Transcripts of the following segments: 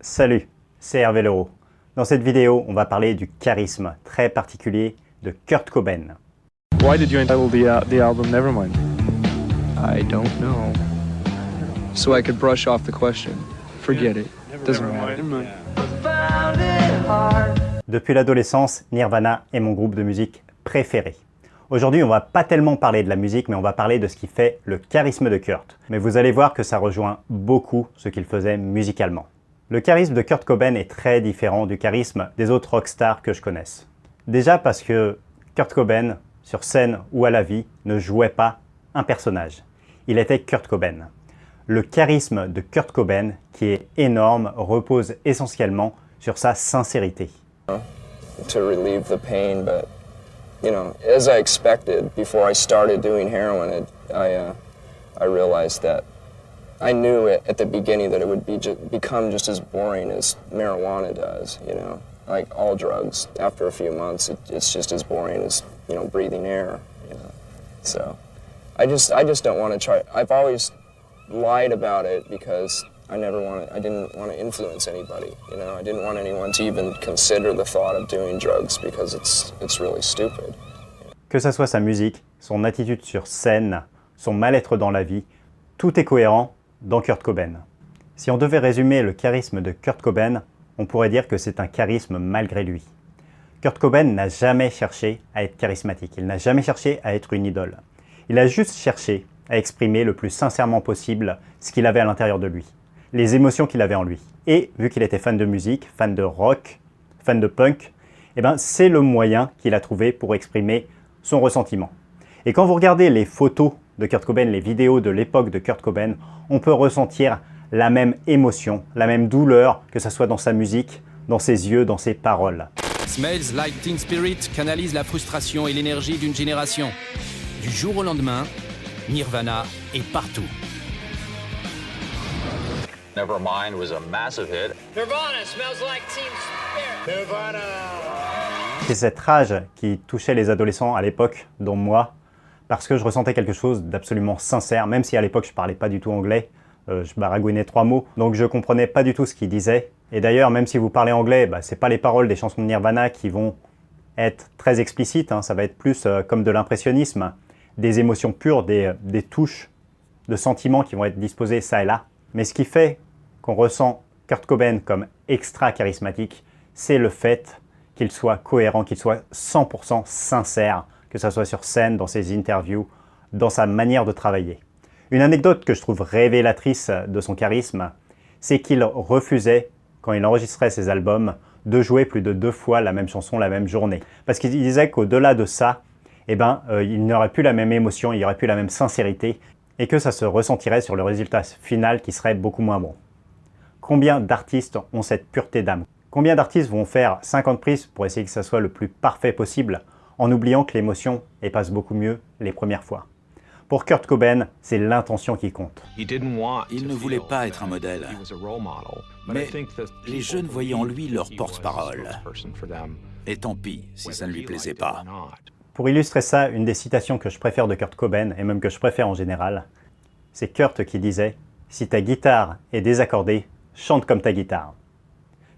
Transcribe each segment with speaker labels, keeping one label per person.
Speaker 1: Salut, c'est Hervé Leroux. Dans cette vidéo, on va parler du charisme très particulier de Kurt Cobain.
Speaker 2: Why did you entitle the album Nevermind?
Speaker 3: I don't know. So I could brush off the question. Forget it. Doesn't matter.
Speaker 1: Depuis l'adolescence, Nirvana est mon groupe de musique préféré. Aujourd'hui, on va pas tellement parler de la musique, mais on va parler de ce qui fait le charisme de Kurt. Mais vous allez voir que ça rejoint beaucoup ce qu'il faisait musicalement. Le charisme de Kurt Cobain est très différent du charisme des autres rockstars que je connaisse. Déjà parce que Kurt Cobain, sur scène ou à la vie, ne jouait pas un personnage. Il était Kurt Cobain. Le charisme de Kurt Cobain, qui est énorme, repose essentiellement sur sa sincérité.
Speaker 4: To relieve the pain, but you know, as I expected, before I started doing heroin, I realized that I knew at the beginning that it would become just as boring as marijuana does. You know, like all drugs. After a few months, it's just as boring as breathing air. You know, so I just don't want to try. I've always lied about it because I didn't want to influence anybody. You know, I didn't want anyone to even consider the thought of doing drugs because it's really stupid.
Speaker 1: Que ça soit sa musique, son attitude sur scène, son mal-être dans la vie, tout est cohérent dans Kurt Cobain. Si on devait résumer le charisme de Kurt Cobain, on pourrait dire que c'est un charisme malgré lui. Kurt Cobain n'a jamais cherché à être charismatique, il n'a jamais cherché à être une idole. Il a juste cherché à exprimer le plus sincèrement possible ce qu'il avait à l'intérieur de lui, les émotions qu'il avait en lui. Et vu qu'il était fan de musique, fan de rock, fan de punk, eh ben c'est le moyen qu'il a trouvé pour exprimer son ressentiment. Et quand vous regardez les photos de Kurt Cobain, les vidéos de l'époque de Kurt Cobain, on peut ressentir la même émotion, la même douleur, que ce soit dans sa musique, dans ses yeux, dans ses paroles.
Speaker 5: Smells Like Teen Spirit canalise la frustration et l'énergie d'une génération. Du jour au lendemain, Nirvana est partout.
Speaker 6: Nevermind was a massive hit.
Speaker 7: Nirvana smells like Teen Spirit. Nirvana.
Speaker 1: C'est cette rage qui touchait les adolescents à l'époque, dont moi, parce que je ressentais quelque chose d'absolument sincère, même si à l'époque je parlais pas du tout anglais, je baragouinais 3 mots, donc je comprenais pas du tout ce qu'il disait. Et d'ailleurs, même si vous parlez anglais, c'est pas les paroles des chansons de Nirvana qui vont être très explicites, hein, ça va être plus comme de l'impressionnisme, des émotions pures, des touches de sentiments qui vont être disposées ça et là. Mais ce qui fait qu'on ressent Kurt Cobain comme extra charismatique, c'est le fait qu'il soit cohérent, qu'il soit 100% sincère, que ce soit sur scène, dans ses interviews, dans sa manière de travailler. Une anecdote que je trouve révélatrice de son charisme, c'est qu'il refusait, quand il enregistrait ses albums, de jouer plus de 2 fois la même chanson la même journée. Parce qu'il disait qu'au-delà de ça, il n'aurait plus la même émotion, il n'y aurait plus la même sincérité, et que ça se ressentirait sur le résultat final qui serait beaucoup moins bon. Combien d'artistes ont cette pureté d'âme? Combien d'artistes vont faire 50 prises pour essayer que ça soit le plus parfait possible, en oubliant que l'émotion passe beaucoup mieux les premières fois? Pour Kurt Cobain, c'est l'intention qui compte.
Speaker 8: Il ne voulait pas être un modèle, mais les jeunes voyaient en lui leur porte-parole. Et tant pis si ça ne lui plaisait pas.
Speaker 1: Pour illustrer ça, une des citations que je préfère de Kurt Cobain, et même que je préfère en général, c'est Kurt qui disait « Si ta guitare est désaccordée, chante comme ta guitare ».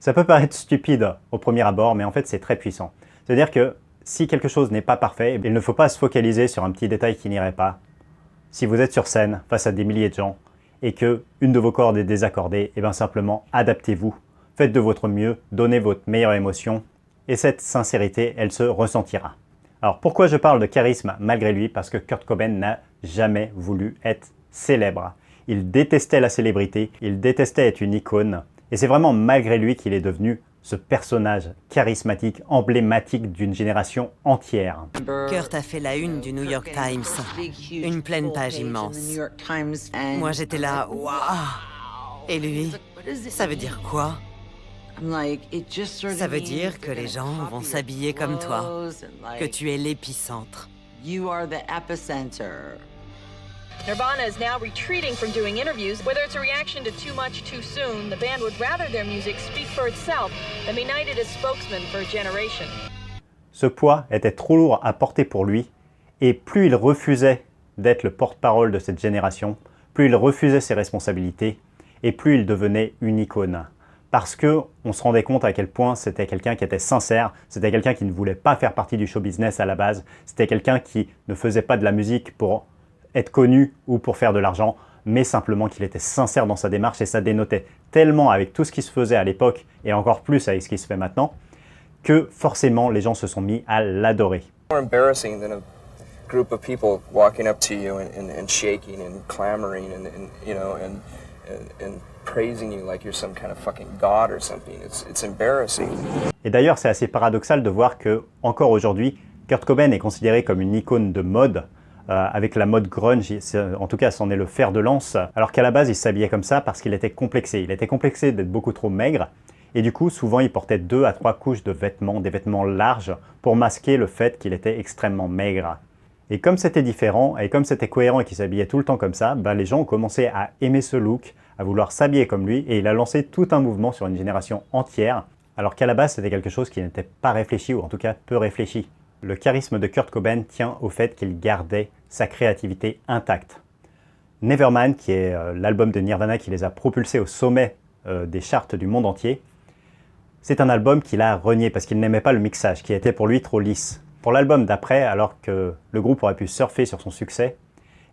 Speaker 1: Ça peut paraître stupide au premier abord, mais en fait c'est très puissant. C'est-à-dire que si quelque chose n'est pas parfait, il ne faut pas se focaliser sur un petit détail qui n'irait pas. Si vous êtes sur scène face à des milliers de gens et qu'une de vos cordes est désaccordée, simplement adaptez-vous, faites de votre mieux, donnez votre meilleure émotion et cette sincérité, elle se ressentira. Alors pourquoi je parle de charisme malgré lui? Parce que Kurt Cobain n'a jamais voulu être célèbre. Il détestait la célébrité, il détestait être une icône et c'est vraiment malgré lui qu'il est devenu ce personnage charismatique, emblématique d'une génération entière.
Speaker 9: Kurt a fait la une du New York Times, une pleine page immense. Moi j'étais là, waouh! Et lui, ça veut dire quoi? Ça veut dire que les gens vont s'habiller comme toi, que tu es l'épicentre.
Speaker 7: Nirvana is now retreating from doing interviews. Whether it's a reaction to Too Much Too Soon, the band would rather their music speak for itself than be knighted as spokesman for a generation.
Speaker 1: Ce poids était trop lourd à porter pour lui, et plus il refusait d'être le porte-parole de cette génération, plus il refusait ses responsabilités, et plus il devenait une icône. parce qu'on se rendait compte à quel point c'était quelqu'un qui était sincère, c'était quelqu'un qui ne voulait pas faire partie du show business à la base, c'était quelqu'un qui ne faisait pas de la musique pour être connu ou pour faire de l'argent, mais simplement qu'il était sincère dans sa démarche et ça dénotait tellement avec tout ce qui se faisait à l'époque et encore plus avec ce qui se fait maintenant, que forcément les gens se sont mis à l'adorer.
Speaker 4: More embarrassing than a group of people walking up to you and shaking and clamoring and praising you like you're some kind of fucking god or something. It's embarrassing.
Speaker 1: Et d'ailleurs, c'est assez paradoxal de voir que encore aujourd'hui, Kurt Cobain est considéré comme une icône de mode, avec la mode grunge, en tout cas c'en est le fer de lance, alors qu'à la base il s'habillait comme ça parce qu'il était complexé. Il était complexé d'être beaucoup trop maigre, et du coup souvent il portait 2 à 3 couches de vêtements, des vêtements larges, pour masquer le fait qu'il était extrêmement maigre. Et comme c'était différent, et comme c'était cohérent et qu'il s'habillait tout le temps comme ça, ben les gens ont commencé à aimer ce look, à vouloir s'habiller comme lui, et il a lancé tout un mouvement sur une génération entière, alors qu'à la base c'était quelque chose qui n'était pas réfléchi, ou en tout cas peu réfléchi. Le charisme de Kurt Cobain tient au fait qu'il gardait sa créativité intacte. Nevermind, qui est l'album de Nirvana qui les a propulsés au sommet des charts du monde entier, c'est un album qu'il a renié parce qu'il n'aimait pas le mixage, qui était pour lui trop lisse. Pour l'album d'après, alors que le groupe aurait pu surfer sur son succès,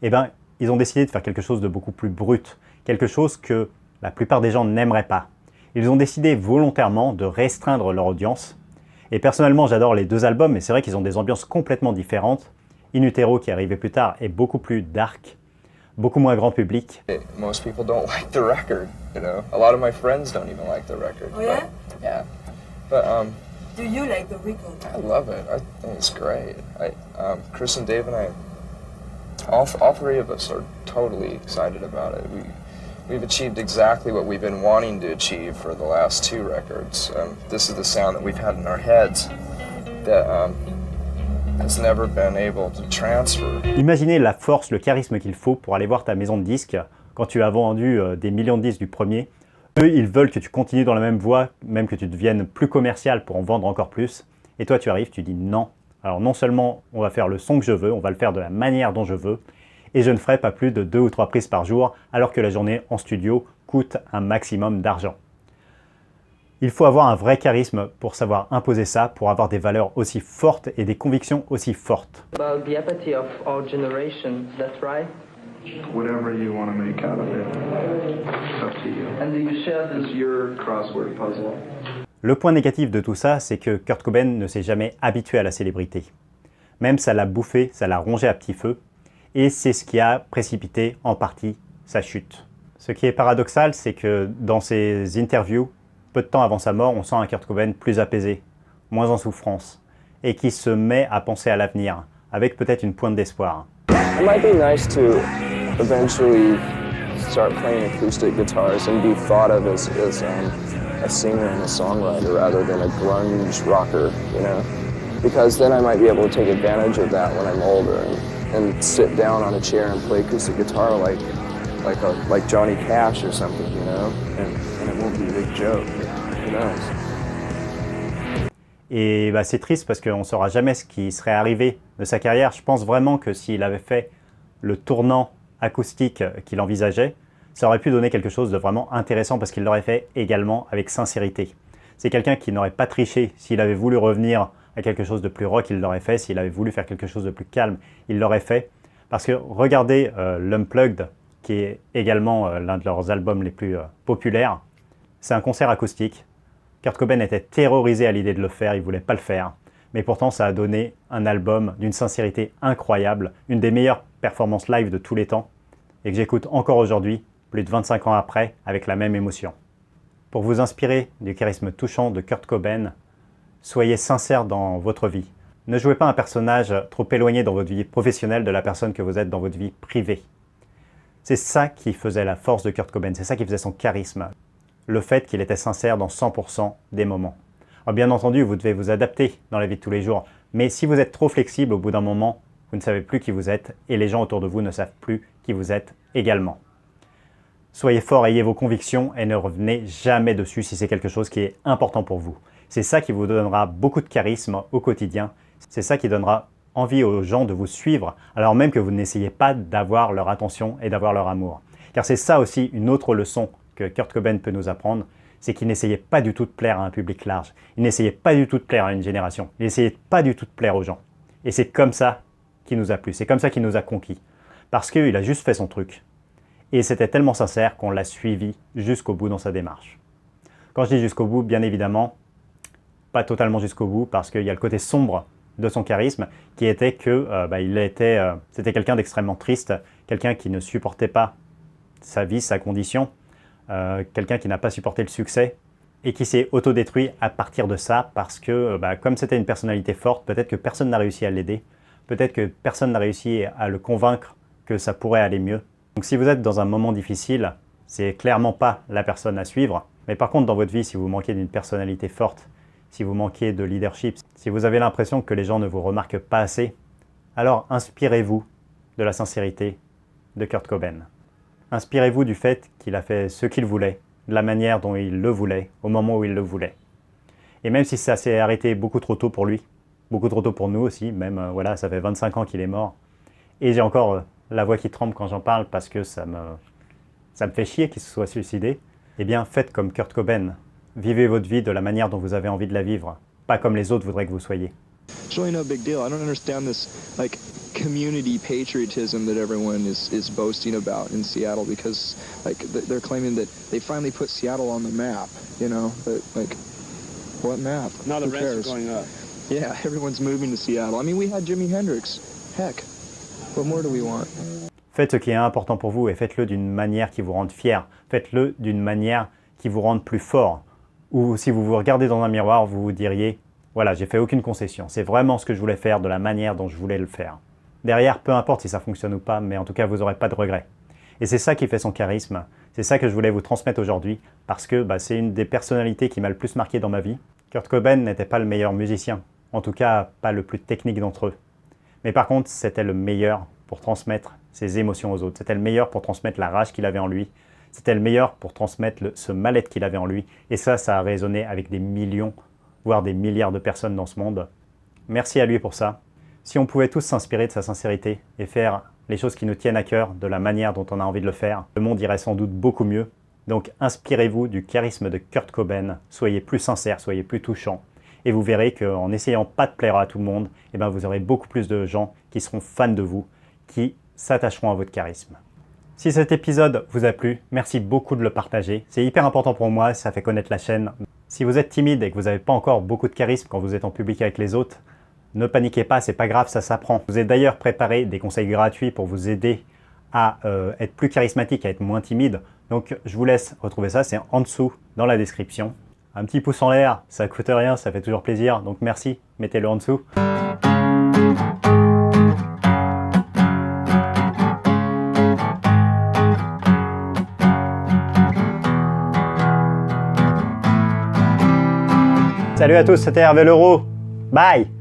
Speaker 1: eh ben, ils ont décidé de faire quelque chose de beaucoup plus brut, quelque chose que la plupart des gens n'aimeraient pas. Ils ont décidé volontairement de restreindre leur audience. Et personnellement, j'adore les 2 albums, mais c'est vrai qu'ils ont des ambiances complètement différentes. In Utero, qui est arrivé plus tard, est beaucoup plus dark, beaucoup moins grand public.
Speaker 4: Most people don't like the record, you know. A lot of my friends don't even like the record.
Speaker 10: Oh yeah?
Speaker 4: Yeah. But
Speaker 10: do you like the record?
Speaker 4: I love it. I think it's great. Chris and Dave and I, all 3 of us are totally excited about it. We've achieved exactly what we've been wanting to achieve for the last 2 records. This is the sound that we've had in our heads that has never been able to transfer.
Speaker 1: Imaginez la force, le charisme qu'il faut pour aller voir ta maison de disques quand tu as vendu des millions de disques du premier. Eux, ils veulent que tu continues dans la même voie, même que tu deviennes plus commercial pour en vendre encore plus. Et toi, tu arrives, tu dis non. Alors non seulement on va faire le son que je veux, on va le faire de la manière dont je veux, et je ne ferai pas plus de 2 ou 3 prises par jour, alors que la journée en studio coûte un maximum d'argent. Il faut avoir un vrai charisme pour savoir imposer ça, pour avoir des valeurs aussi fortes et des convictions aussi fortes.
Speaker 11: About the apathy of our generation, that's right?
Speaker 12: Whatever you want to make out of it, it's up to you.
Speaker 11: And do you share this
Speaker 12: your crossword puzzle?
Speaker 1: Le point négatif de tout ça, c'est que Kurt Cobain ne s'est jamais habitué à la célébrité. Même ça l'a bouffé, ça l'a rongé à petit feu, et c'est ce qui a précipité en partie sa chute. Ce qui est paradoxal, c'est que dans ses interviews, peu de temps avant sa mort, on sent un Kurt Cobain plus apaisé, moins en souffrance, et qui se met à penser à l'avenir, avec peut-être une pointe d'espoir.
Speaker 4: It might be nice to eventually start playing acoustic guitars and be thought of as a singer and a songwriter rather than a grunge rocker, you know? Because then I might be able to take advantage of that when I'm older and sit down on a chair and play acoustic guitar like Johnny Cash or something, you know? And it won't be a big joke. Who knows?
Speaker 1: Et bah, c'est triste parce qu'on ne saura jamais ce qui serait arrivé de sa carrière. Je pense vraiment que s'il avait fait le tournant acoustique qu'il envisageait, ça aurait pu donner quelque chose de vraiment intéressant parce qu'il l'aurait fait également avec sincérité. C'est quelqu'un qui n'aurait pas triché. S'il avait voulu revenir à quelque chose de plus rock, il l'aurait fait. S'il avait voulu faire quelque chose de plus calme, il l'aurait fait. Parce que regardez l'Unplugged, qui est également l'un de leurs albums les plus populaires, c'est un concert acoustique. Kurt Cobain était terrorisé à l'idée de le faire, il ne voulait pas le faire. Mais pourtant, ça a donné un album d'une sincérité incroyable, une des meilleures performances live de tous les temps, et que j'écoute encore aujourd'hui, plus de 25 ans après, avec la même émotion. Pour vous inspirer du charisme touchant de Kurt Cobain, soyez sincère dans votre vie. Ne jouez pas un personnage trop éloigné dans votre vie professionnelle de la personne que vous êtes dans votre vie privée. C'est ça qui faisait la force de Kurt Cobain, c'est ça qui faisait son charisme. Le fait qu'il était sincère dans 100% des moments. Alors bien entendu, vous devez vous adapter dans la vie de tous les jours, mais si vous êtes trop flexible au bout d'un moment, vous ne savez plus qui vous êtes et les gens autour de vous ne savent plus qui vous êtes également. Soyez fort, ayez vos convictions et ne revenez jamais dessus si c'est quelque chose qui est important pour vous. C'est ça qui vous donnera beaucoup de charisme au quotidien, c'est ça qui donnera envie aux gens de vous suivre, alors même que vous n'essayez pas d'avoir leur attention et d'avoir leur amour. Car c'est ça aussi une autre leçon que Kurt Cobain peut nous apprendre, c'est qu'il n'essayait pas du tout de plaire à un public large. Il n'essayait pas du tout de plaire à une génération. Il n'essayait pas du tout de plaire aux gens. Et c'est comme ça qu'il nous a plu, c'est comme ça qu'il nous a conquis. Parce qu'il a juste fait son truc. Et c'était tellement sincère qu'on l'a suivi jusqu'au bout dans sa démarche. Quand je dis jusqu'au bout, bien évidemment, pas totalement jusqu'au bout, parce qu'il y a le côté sombre de son charisme, qui était que c'était quelqu'un d'extrêmement triste, quelqu'un qui ne supportait pas sa vie, sa condition, quelqu'un qui n'a pas supporté le succès, et qui s'est autodétruit à partir de ça, parce que comme c'était une personnalité forte, peut-être que personne n'a réussi à l'aider, peut-être que personne n'a réussi à le convaincre que ça pourrait aller mieux. Donc si vous êtes dans un moment difficile, c'est clairement pas la personne à suivre. Mais par contre, dans votre vie, si vous manquez d'une personnalité forte, si vous manquez de leadership, si vous avez l'impression que les gens ne vous remarquent pas assez, alors inspirez-vous de la sincérité de Kurt Cobain. Inspirez-vous du fait qu'il a fait ce qu'il voulait, de la manière dont il le voulait, au moment où il le voulait. Et même si ça s'est arrêté beaucoup trop tôt pour lui, beaucoup trop tôt pour nous aussi, même voilà, ça fait 25 ans qu'il est mort, et j'ai encore la voix qui tremble quand j'en parle parce que ça me fait chier qu'il se soit suicidé, eh bien faites comme Kurt Cobain. Vivez votre vie de la manière dont vous avez envie de la vivre, pas comme les autres voudraient que vous soyez.
Speaker 3: It's really no big deal. I don't understand this like community patriotism that everyone is boasting about in Seattle because like they're claiming that they finally put Seattle on the map, you know, but like what map?
Speaker 2: Now the
Speaker 3: Who
Speaker 2: rents
Speaker 3: cares?
Speaker 2: are going up.
Speaker 3: Yeah, everyone's moving to Seattle. I mean, we had Jimi Hendrix. Heck, what more do we want?
Speaker 1: Faites ce qui est important pour vous et faites-le d'une manière qui vous rende fier. Faites-le d'une manière qui vous rende plus fort. Ou si vous vous regardez dans un miroir, vous vous diriez « Voilà, j'ai fait aucune concession. C'est vraiment ce que je voulais faire de la manière dont je voulais le faire. » Derrière, peu importe si ça fonctionne ou pas, mais en tout cas, vous n'aurez pas de regrets. Et c'est ça qui fait son charisme. C'est ça que je voulais vous transmettre aujourd'hui parce que c'est une des personnalités qui m'a le plus marqué dans ma vie. Kurt Cobain n'était pas le meilleur musicien. En tout cas, pas le plus technique d'entre eux. Mais par contre, c'était le meilleur pour transmettre ses émotions aux autres. C'était le meilleur pour transmettre la rage qu'il avait en lui. C'était le meilleur pour transmettre ce mal-être qu'il avait en lui. Et ça a résonné avec des millions, voire des milliards de personnes dans ce monde. Merci à lui pour ça. Si on pouvait tous s'inspirer de sa sincérité et faire les choses qui nous tiennent à cœur de la manière dont on a envie de le faire, le monde irait sans doute beaucoup mieux. Donc inspirez-vous du charisme de Kurt Cobain. Soyez plus sincère, soyez plus touchant. Et vous verrez qu'en n'essayant pas de plaire à tout le monde, vous aurez beaucoup plus de gens qui seront fans de vous, qui s'attacheront à votre charisme. Si cet épisode vous a plu, merci beaucoup de le partager. C'est hyper important pour moi, ça fait connaître la chaîne. Si vous êtes timide et que vous n'avez pas encore beaucoup de charisme quand vous êtes en public avec les autres, ne paniquez pas, c'est pas grave, ça s'apprend. Je vous ai d'ailleurs préparé des conseils gratuits pour vous aider à être plus charismatique, à être moins timide. Donc je vous laisse retrouver ça, c'est en dessous dans la description. Un petit pouce en l'air, ça coûte rien, ça fait toujours plaisir, donc merci, mettez-le en dessous. Salut à tous, c'était Hervé Leroux. Bye!